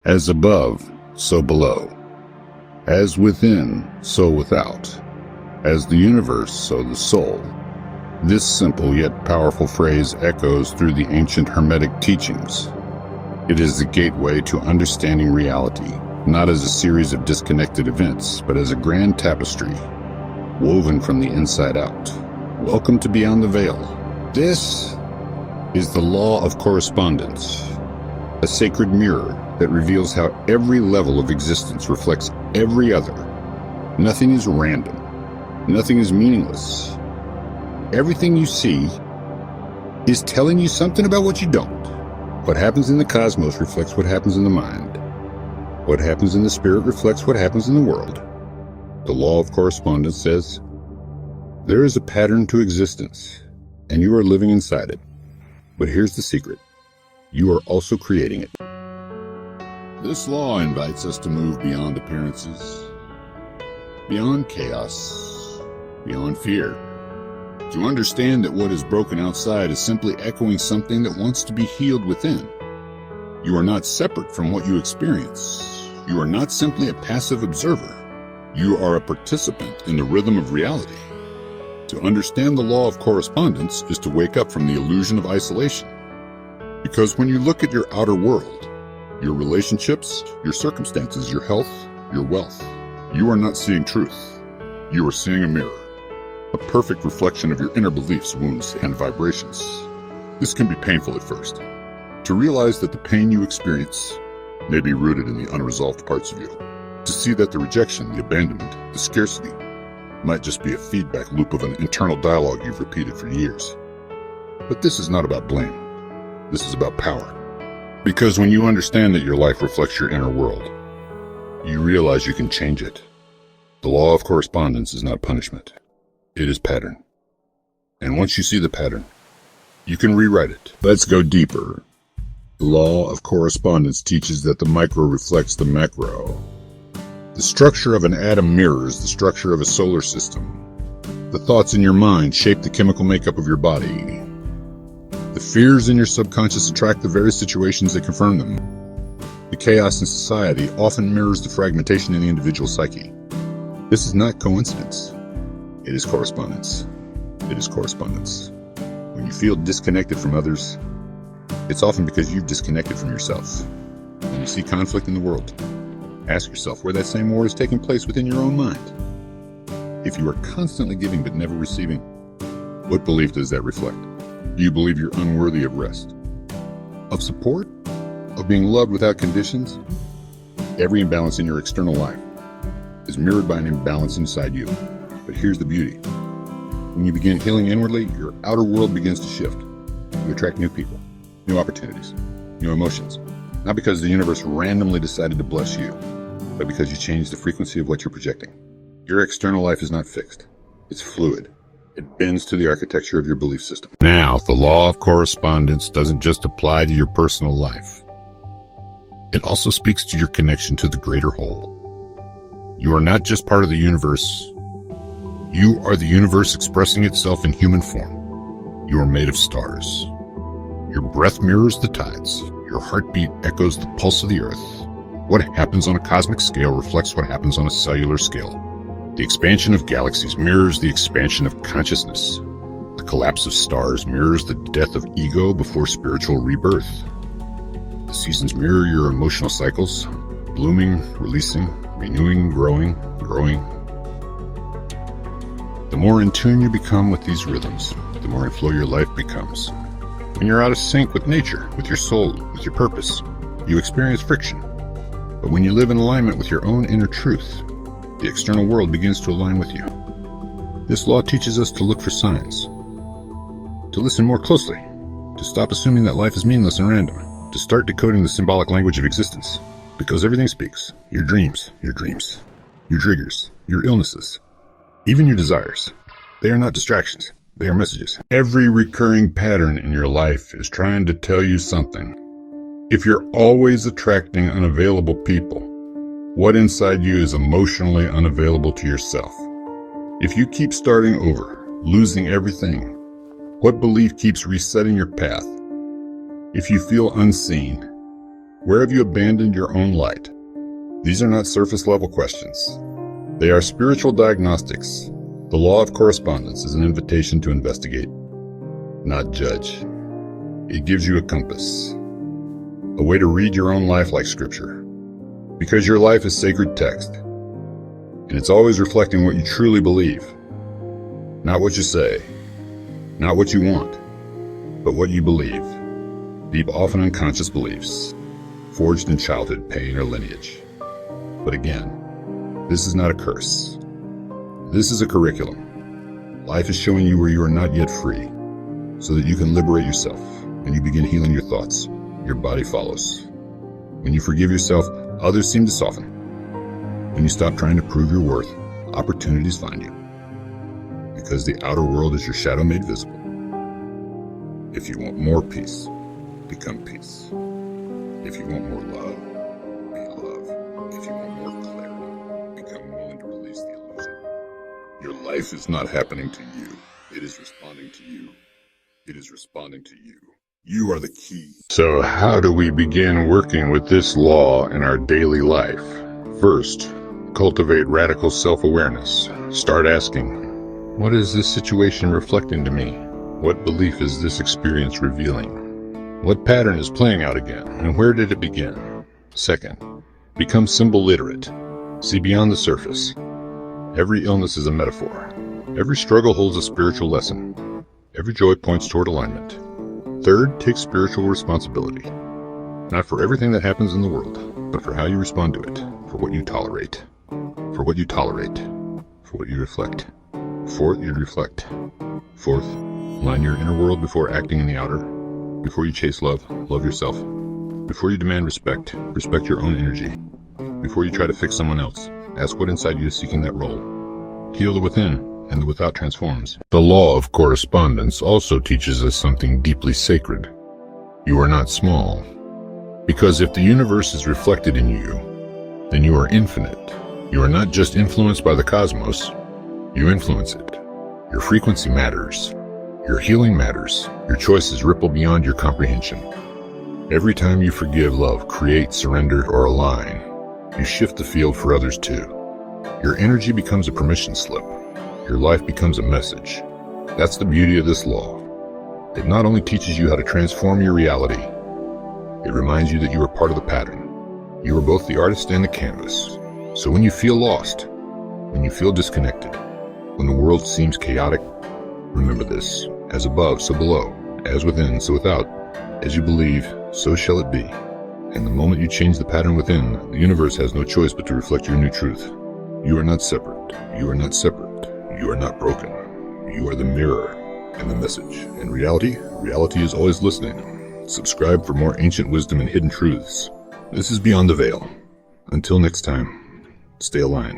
As above, so below. As within, so without. As the universe, so the soul. This simple yet powerful phrase echoes through the ancient Hermetic teachings. It is the gateway to understanding reality, not as a series of disconnected events, but as a grand tapestry, woven from the inside out. Welcome to Beyond the Veil. This is the Law of Correspondence, a sacred mirror that reveals how every level of existence reflects every other. Nothing is random. Nothing is meaningless. Everything you see is telling you something about what you don't. What happens in the cosmos reflects what happens in the mind. What happens in the spirit reflects what happens in the world. The Law of Correspondence says, there is a pattern to existence, and you are living inside it. But here's the secret. You are also creating it. This law invites us to move beyond appearances, beyond chaos, beyond fear, to understand that what is broken outside is simply echoing something that wants to be healed within. You are not separate from what you experience. You are not simply a passive observer. You are a participant in the rhythm of reality. To understand the law of correspondence is to wake up from the illusion of isolation. Because when you look at your outer world, your relationships, your circumstances, your health, your wealth, you are not seeing truth. You are seeing a mirror, a perfect reflection of your inner beliefs, wounds, and vibrations. This can be painful at first, to realize that the pain you experience may be rooted in the unresolved parts of you, to see that the rejection, the abandonment, the scarcity might just be a feedback loop of an internal dialogue you've repeated for years. But this is not about blame. This is about power. Because when you understand that your life reflects your inner world, you realize you can change it. The law of correspondence is not punishment. It is pattern. And once you see the pattern, you can rewrite it. Let's go deeper. The law of correspondence teaches that the micro reflects the macro. The structure of an atom mirrors the structure of a solar system. The thoughts in your mind shape the chemical makeup of your body. The fears in your subconscious attract the very situations that confirm them. The chaos in society often mirrors the fragmentation in the individual psyche. This is not coincidence. It is correspondence. It is correspondence. When you feel disconnected from others, it's often because you've disconnected from yourself. When you see conflict in the world, ask yourself where that same war is taking place within your own mind. If you are constantly giving but never receiving, what belief does that reflect? Do you believe you're unworthy of rest, of support, of being loved without conditions? Every imbalance in your external life is mirrored by an imbalance inside you. But here's the beauty. When you begin healing inwardly, your outer world begins to shift. You attract new people, new opportunities, new emotions. Not because the universe randomly decided to bless you, but because you changed the frequency of what you're projecting. Your external life is not fixed. It's fluid. It bends to the architecture of your belief system. Now, the law of correspondence doesn't just apply to your personal life. It also speaks to your connection to the greater whole. You are not just part of the universe. You are the universe expressing itself in human form. You are made of stars. Your breath mirrors the tides. Your heartbeat echoes the pulse of the earth. What happens on a cosmic scale reflects what happens on a cellular scale. The expansion of galaxies mirrors the expansion of consciousness. The collapse of stars mirrors the death of ego before spiritual rebirth. The seasons mirror your emotional cycles, blooming, releasing, renewing, growing. The more in tune you become with these rhythms, the more in flow your life becomes. When you're out of sync with nature, with your soul, with your purpose, you experience friction. But when you live in alignment with your own inner truth, the external world begins to align with you. This law teaches us to look for signs, to listen more closely, to stop assuming that life is meaningless and random, to start decoding the symbolic language of existence. Because everything speaks. Your dreams, your triggers, your illnesses, even your desires. They are not distractions. They are messages. Every recurring pattern in your life is trying to tell you something. If you're always attracting unavailable people, what inside you is emotionally unavailable to yourself? If you keep starting over, losing everything, what belief keeps resetting your path? If you feel unseen, Where have you abandoned your own light? These are not surface-level questions. They are spiritual diagnostics. The Law of Correspondence is an invitation to investigate, not judge. It gives you a compass, a way to read your own life like Scripture. Because your life is sacred text, and it's always reflecting what you truly believe. Not what you say, not what you want, but what you believe. Deep, often unconscious beliefs, forged in childhood pain or lineage. But again, this is not a curse. This is a curriculum. Life is showing you where you are not yet free, so that you can liberate yourself. When you begin healing your thoughts, your body follows. When you forgive yourself, others seem to soften. When you stop trying to prove your worth, opportunities find you. Because the outer world is your shadow made visible. If you want more peace, become peace. If you want more love, be love. If you want more clarity, become willing to release the illusion. Your life is not happening to you. It is responding to you. It is responding to you. You are the key. So how do we begin working with this law in our daily life? First, cultivate radical self-awareness. Start asking, what is this situation reflecting to me? What belief is this experience revealing? What pattern is playing out again, and where did it begin? Second, become symbol literate. See beyond the surface. Every illness is a metaphor. Every struggle holds a spiritual lesson. Every joy points toward alignment. Third, take spiritual responsibility. Not for everything that happens in the world, but for how you respond to it, for what you tolerate. For what you tolerate. For what you reflect. Fourth, you reflect. Fourth, line your inner world before acting in the outer. Before you chase love, love yourself. Before you demand respect, respect your own energy. Before you try to fix someone else, ask what inside you is seeking that role. Heal the within, and the without transforms. The Law of Correspondence also teaches us something deeply sacred. You are not small. Because if the universe is reflected in you, then you are infinite. You are not just influenced by the cosmos, you influence it. Your frequency matters. Your healing matters. Your choices ripple beyond your comprehension. Every time you forgive, love, create, surrender, or align, you shift the field for others too. Your energy becomes a permission slip. Your life becomes a message. That's the beauty of this law. It not only teaches you how to transform your reality, it reminds you that you are part of the pattern. You are both the artist and the canvas. So when you feel lost, when you feel disconnected, when the world seems chaotic, remember this. As above, so below. As within, so without. As you believe, so shall it be. And the moment you change the pattern within, the universe has no choice but to reflect your new truth. You are not separate. You are not separate. You are not broken. You are the mirror and the message. And reality is always listening. Subscribe for more ancient wisdom and hidden truths. This is Beyond the Veil. Until next time, stay aligned.